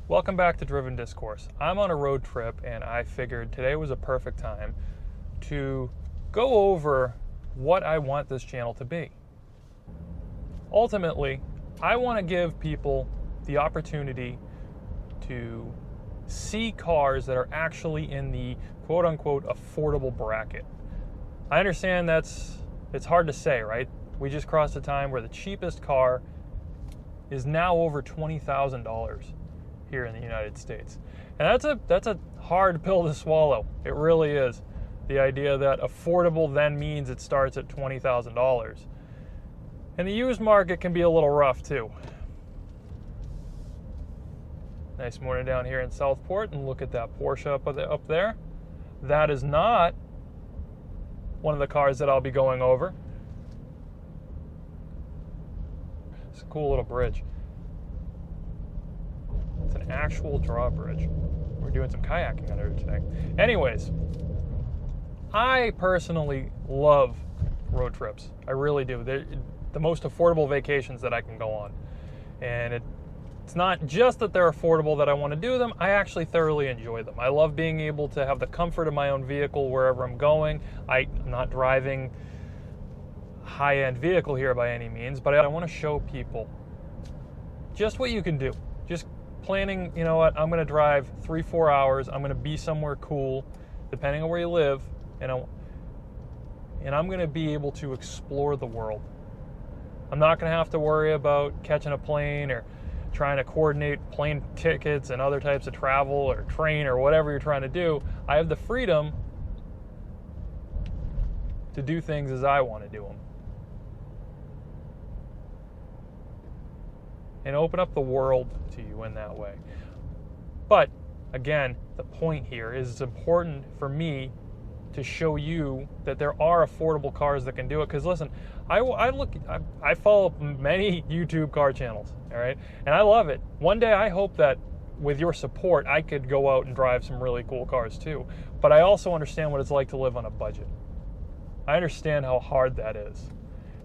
Welcome back to Driven Discourse. I'm on a road trip and I figured today was a perfect time to go over what I want this channel to be. Ultimately, I want to give people the opportunity to see cars that are actually in the quote-unquote affordable bracket. I understand it's hard to say, right? We just crossed a time where the cheapest car is now over $20,000 here in the United States. And that's a hard pill to swallow. It really is. The idea that affordable then means it starts at $20,000. And the used market can be a little rough too. Nice morning down here in Southport, and look at that Porsche up there. That is not one of the cars that I'll be going over. It's a cool little bridge. It's an actual drawbridge. We're doing some kayaking under it today. Anyways, I personally love road trips. I really do. They're the most affordable vacations that I can go on. And it's not just that they're affordable that I want to do them. I actually thoroughly enjoy them. I love being able to have the comfort of my own vehicle wherever I'm going. I'm not driving a high-end vehicle here by any means, but I want to show people just what you can do. Just planning, you know what, I'm going to drive 3-4 hours. I'm going to be somewhere cool, depending on where you live, and I'm going to be able to explore the world. I'm not going to have to worry about catching a plane or trying to coordinate plane tickets and other types of travel or train or whatever you're trying to do. I have the freedom to do things as I want to do them. And open up the world to you in that way. But again, the point here is it's important for me to show you that there are affordable cars that can do it. Because listen, I follow many YouTube car channels, all right, and I love it. One day I hope that with your support, I could go out and drive some really cool cars too. But I also understand what it's like to live on a budget. I understand how hard that is,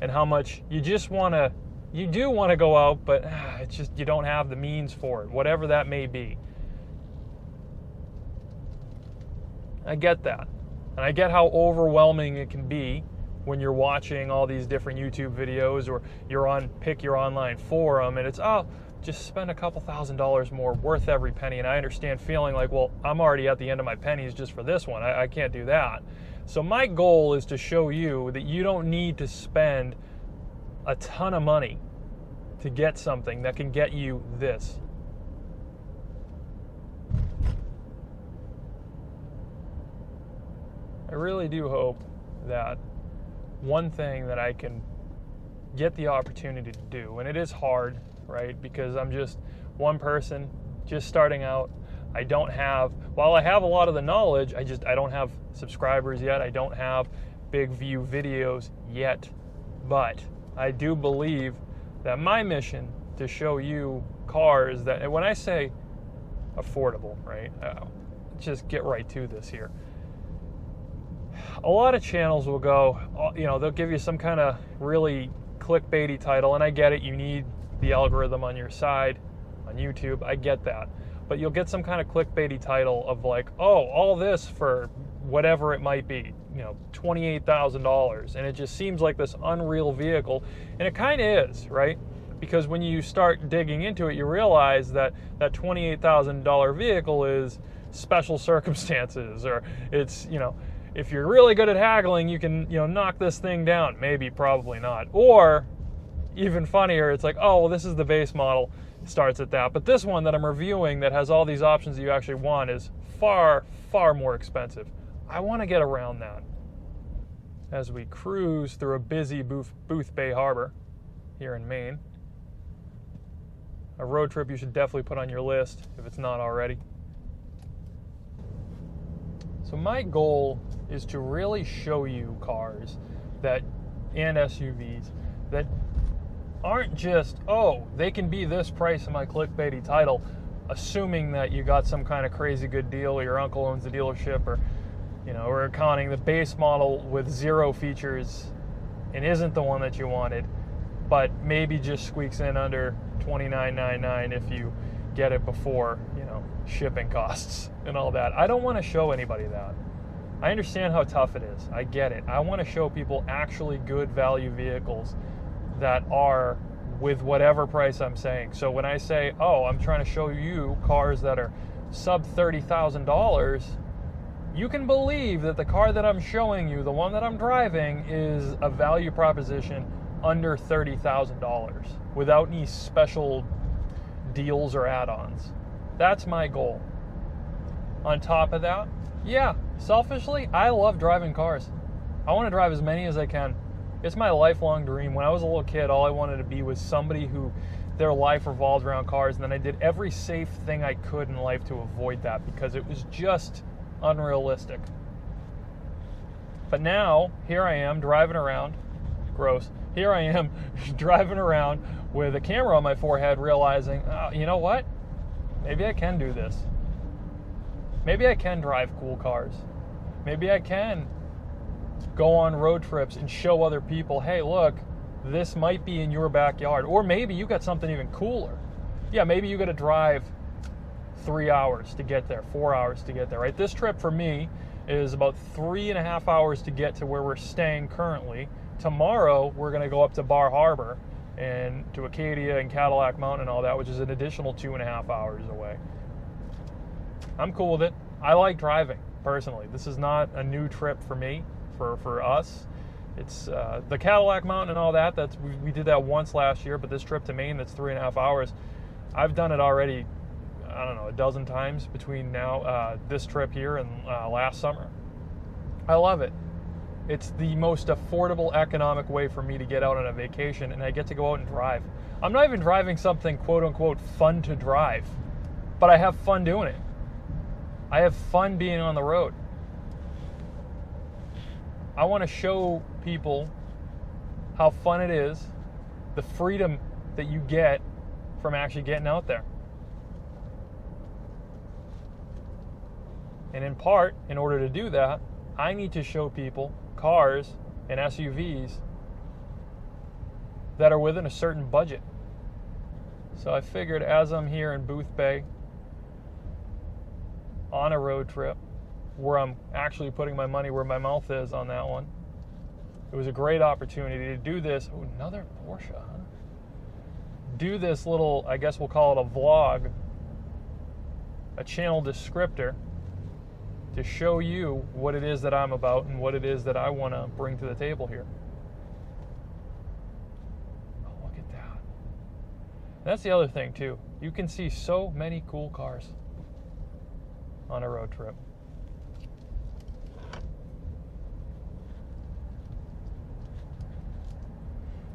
and how much you do want to go out, but it's just you don't have the means for it, whatever that may be. I get that. And I get how overwhelming it can be when you're watching all these different YouTube videos, or pick your online forum, and it's, just spend a couple $1,000s more, worth every penny. And I understand feeling like, well, I'm already at the end of my pennies just for this one. I can't do that. So my goal is to show you that you don't need to spend a ton of money to get something that can get you this. I really do hope that one thing that I can get the opportunity to do, and it is hard, right? Because I'm just one person, just starting out. While I have a lot of the knowledge, I don't have subscribers yet. I don't have big view videos yet. But I do believe that my mission to show you cars that, and when I say affordable, right? Just get right to this here. A lot of channels will go, they'll give you some kind of really clickbaity title, and I get it, you need the algorithm on your side on YouTube, I get that. But you'll get some kind of clickbaity title of like, all this for whatever it might be, $28,000, and it just seems like this unreal vehicle, and it kind of is, right? Because when you start digging into it, you realize that that $28,000 vehicle is special circumstances, or it's, if you're really good at haggling, you can, knock this thing down. Maybe, probably not. Or, even funnier, it's like, this is the base model, starts at that. But this one that I'm reviewing that has all these options that you actually want is far, far more expensive. I want to get around that. As we cruise through a busy Boothbay Harbor here in Maine. A road trip you should definitely put on your list if it's not already. So my goal is to really show you cars and SUVs that aren't just, they can be this price in my clickbaity title, assuming that you got some kind of crazy good deal, or your uncle owns the dealership, or we're accounting the base model with 0 features and isn't the one that you wanted, but maybe just squeaks in under $29.99 if you get it before, shipping costs and all that. I don't want to show anybody that. I understand how tough it is. I get it. I want to show people actually good value vehicles that are with whatever price I'm saying. So when I say, I'm trying to show you cars that are sub $30,000, you can believe that the car that I'm showing you, the one that I'm driving, is a value proposition under $30,000 without any special deals or add-ons. That's my goal. On top of that, selfishly, I love driving cars. I want to drive as many as I can. It's my lifelong dream. When I was a little kid, all I wanted to be was somebody who their life revolved around cars, and then I did every safe thing I could in life to avoid that because it was just unrealistic. But now, here I am driving around. Gross. Here I am driving around with a camera on my forehead, realizing, you know what? Maybe I can do this. Maybe I can drive cool cars. Maybe I can go on road trips and show other people, hey, look, this might be in your backyard. Or maybe you got something even cooler. Yeah, maybe you got to drive 3 hours to get there, 4 hours to get there, right? This trip for me is about 3.5 hours to get to where we're staying currently. Tomorrow, we're going to go up to Bar Harbor and to Acadia and Cadillac Mountain and all that, which is an additional 2.5 hours away. I'm cool with it. I like driving, personally. This is not a new trip for me, for us. It's the Cadillac Mountain and all that. We did that once last year, but this trip to Maine, that's 3.5 hours. I've done it already, I don't know, a dozen times between now, this trip here and last summer. I love it. It's the most affordable economic way for me to get out on a vacation, and I get to go out and drive. I'm not even driving something quote-unquote fun to drive, but I have fun doing it. I have fun being on the road. I want to show people how fun it is, the freedom that you get from actually getting out there. And in part, in order to do that, I need to show people cars and SUVs that are within a certain budget. So I figured as I'm here in Boothbay on a road trip where I'm actually putting my money where my mouth is on that one, it was a great opportunity to do this. Oh, another Porsche, huh? Do this little, I guess we'll call it a vlog, a channel descriptor, to show you what it is that I'm about and what it is that I want to bring to the table here. Oh, look at that. And that's the other thing, too. You can see so many cool cars on a road trip.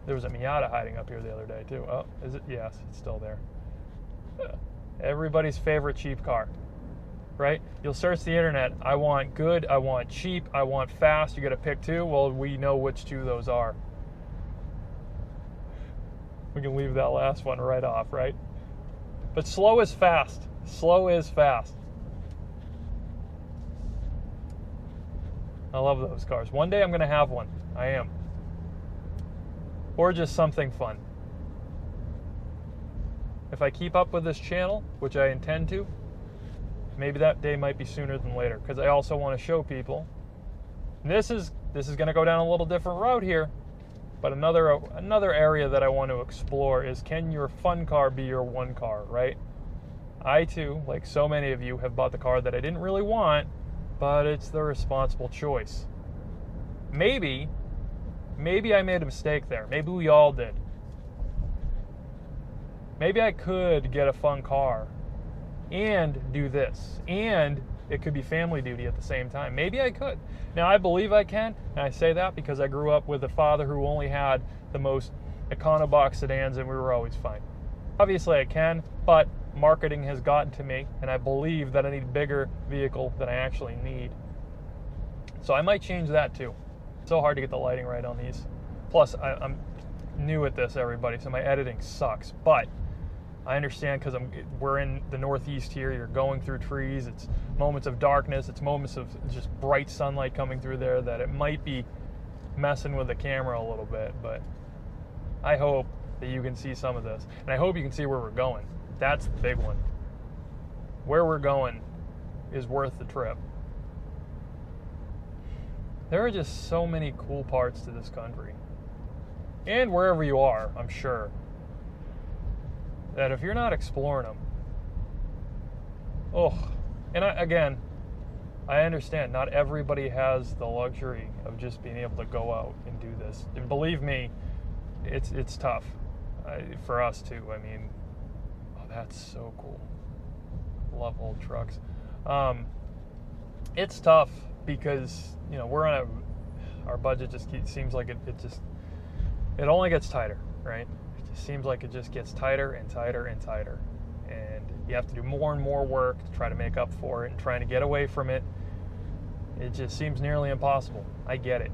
There was a Miata hiding up here the other day, too. Oh, is it? Yes, it's still there. Everybody's favorite cheap car. Right? You'll search the internet. I want good, I want cheap, I want fast. You got to pick two. Well, we know which two those are. We can leave that last one right off, right? But slow is fast. Slow is fast. I love those cars. One day I'm going to have one. I am. Or just something fun. If I keep up with this channel, which I intend to, maybe that day might be sooner than later, because I also want to show people. This is going to go down a little different route here, but another area that I want to explore is, can your fun car be your one car, right? I too, like so many of you, have bought the car that I didn't really want, but it's the responsible choice. Maybe I made a mistake there. Maybe we all did. Maybe I could get a fun car and do this, and it could be family duty at the same time. Maybe I could. Now, I believe I can, and I say that because I grew up with a father who only had the most econobox sedans, and we were always fine. Obviously, I can, but marketing has gotten to me, and I believe that I need a bigger vehicle than I actually need. So I might change that too. It's so hard to get the lighting right on these. Plus, I'm new at this, everybody, so my editing sucks, but I understand, because we're in the Northeast here. You're going through trees. It's moments of darkness. It's moments of just bright sunlight coming through there, that it might be messing with the camera a little bit. But I hope that you can see some of this, and I hope you can see where we're going. That's the big one. Where we're going is worth the trip. There are just so many cool parts to this country. And wherever you are, I'm sure, that if you're not exploring them, and I understand not everybody has the luxury of just being able to go out and do this. And believe me, it's tough for us too. I mean, that's so cool. Love old trucks. It's tough because we're on our budget just seems like it only gets tighter, right? It just seems like it just gets tighter and tighter and tighter, and you have to do more and more work to try to make up for it, and trying to get away from it. It just seems nearly impossible. I get it.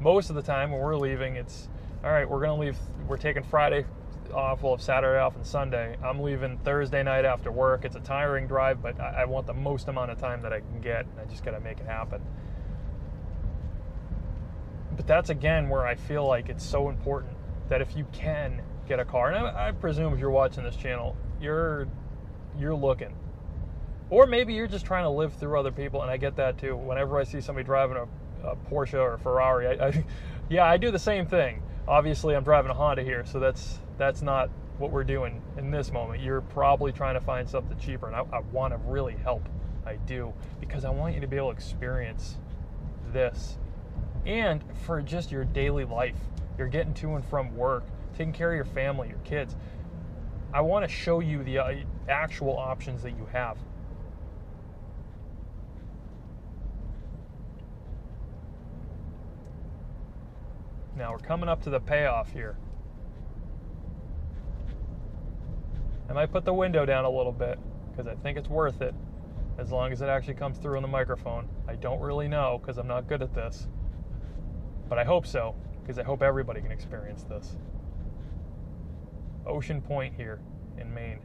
Most of the time when we're leaving, it's all right. We're gonna leave. We're taking Friday off. We'll have Saturday off and Sunday. I'm leaving Thursday night after work. It's a tiring drive, but I want the most amount of time that I can get, and I just gotta make it happen. But that's again where I feel like it's so important that if you can get a car, and I presume if you're watching this channel, you're looking. Or maybe you're just trying to live through other people, and I get that too. Whenever I see somebody driving a Porsche or a Ferrari, I do the same thing. Obviously, I'm driving a Honda here, so that's not what we're doing in this moment. You're probably trying to find something cheaper, and I want to really help. I do, because I want you to be able to experience this. And for just your daily life, you're getting to and from work, taking care of your family, your kids. I want to show you the actual options that you have. Now we're coming up to the payoff here. I might put the window down a little bit because I think it's worth it, as long as it actually comes through on the microphone. I don't really know because I'm not good at this, but I hope so, because I hope everybody can experience this. Ocean Point here in Maine.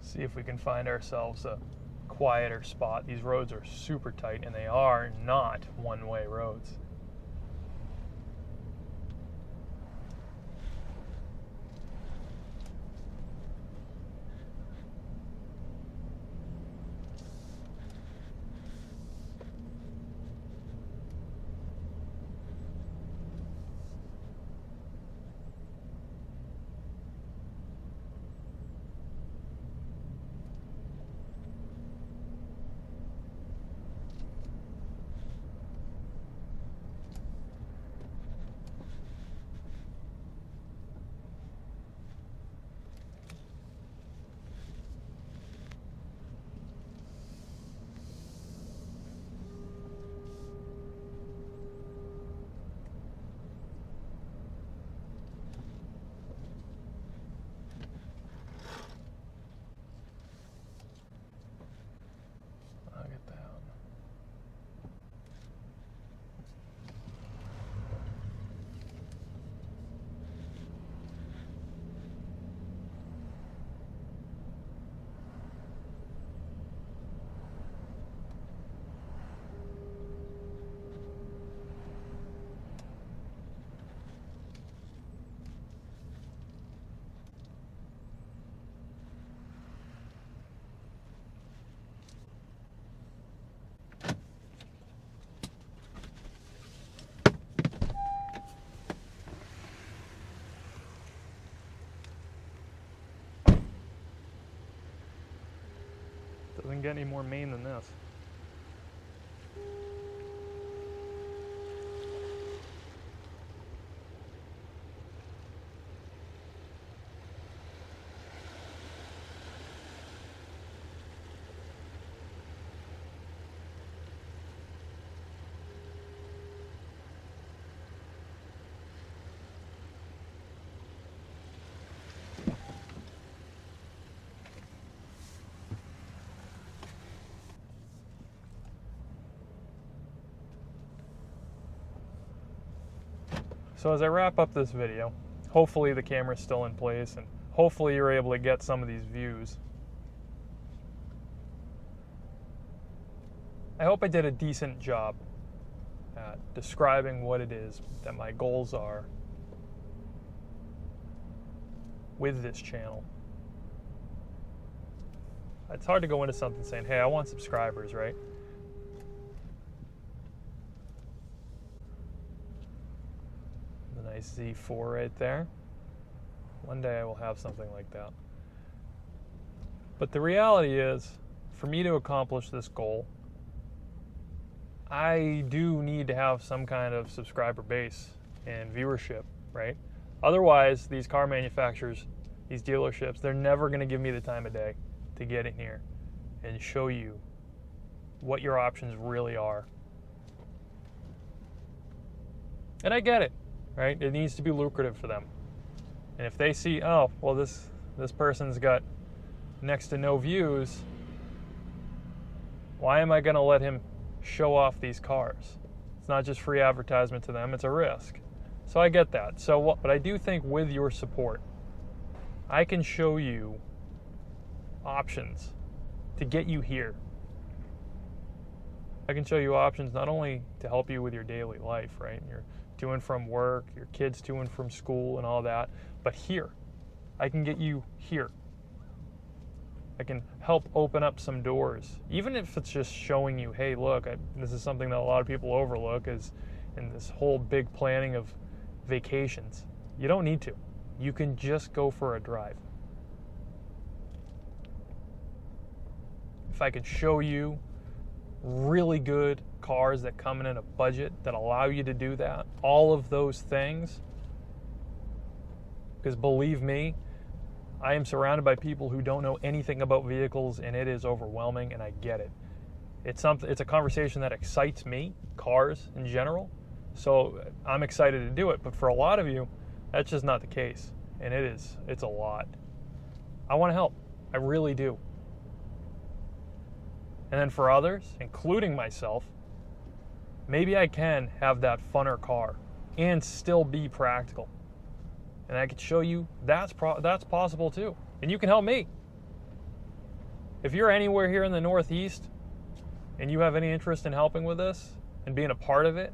See if we can find ourselves a quieter spot. These roads are super tight, and they are not one-way roads. Doesn't get any more Maine than this. So as I wrap up this video, hopefully the camera's still in place and hopefully you're able to get some of these views. I hope I did a decent job at describing what it is that my goals are with this channel. It's hard to go into something saying, hey, I want subscribers, right? The nice Z4 right there. One day I will have something like that. But the reality is, for me to accomplish this goal, I do need to have some kind of subscriber base and viewership, right? Otherwise, these car manufacturers, these dealerships, they're never going to give me the time of day to get in here and show you what your options really are. And I get it, right? It needs to be lucrative for them. And if they see, oh, well, this person's got next to no views, why am I going to let him show off these cars? It's not just free advertisement to them, it's a risk. So I get that. But I do think with your support, I can show you options to get you here. I can show you options not only to help you with your daily life, right? You're to and from work, your kids to and from school and all that, but here. I can get you here. I can help open up some doors, even if it's just showing you, hey, look, this is something that a lot of people overlook is in this whole big planning of vacations. You don't need to. You can just go for a drive. If I could show you really good cars that come in a budget that allow you to do that, all of those things, because believe me, I am surrounded by people who don't know anything about vehicles, and it is overwhelming, and I get it. It's a conversation that excites me, cars in general, so I'm excited to do it. But for a lot of you, that's just not the case, and it's a lot. I want to help. I really do. And then for others, including myself, maybe I can have that funner car and still be practical. And I could show you that's possible too. And you can help me. If you're anywhere here in the Northeast and you have any interest in helping with this and being a part of it,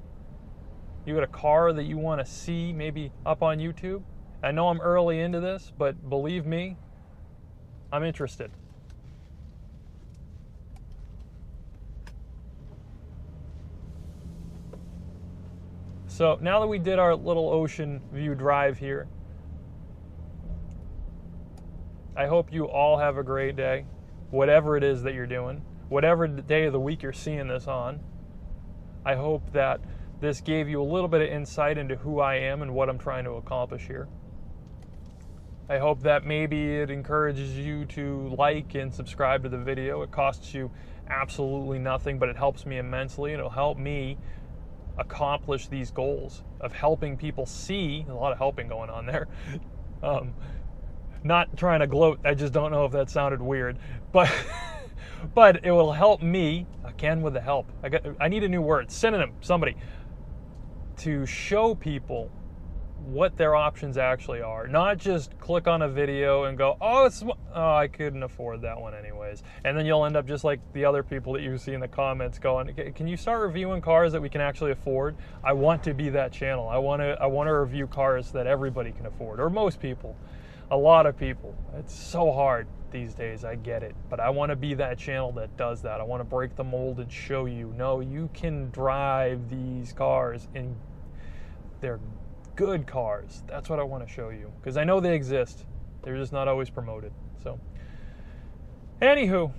you got a car that you want to see maybe up on YouTube. I know I'm early into this, but believe me, I'm interested. So now that we did our little ocean view drive here, I hope you all have a great day, whatever it is that you're doing, whatever day of the week you're seeing this on. I hope that this gave you a little bit of insight into who I am and what I'm trying to accomplish here. I hope that maybe it encourages you to like and subscribe to the video. It costs you absolutely nothing, but it helps me immensely, and it'll help me accomplish these goals of helping people see. A lot of helping going on there. Not trying to gloat, I just don't know if that sounded weird, but but it will help me, again with the help. I need a new word, synonym, somebody, to show people what their options actually are. Not just click on a video and go, oh, I couldn't afford that one anyways. And then you'll end up just like the other people that you see in the comments going, can you start reviewing cars that we can actually afford? I want to be that channel. I want to review cars that everybody can afford, or most people. A lot of people. It's so hard these days, I get it. But I want to be that channel that does that. I want to break the mold and show you, no, you can drive these cars and they're good cars. That's what I want to show you. Because I know they exist. They're just not always promoted. So, anywho,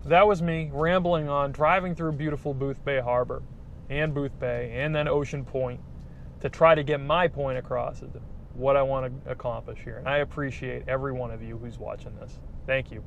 that was me rambling on, driving through beautiful Boothbay Harbor and Boothbay and then Ocean Point to try to get my point across as to what I want to accomplish here. And I appreciate every one of you who's watching this. Thank you.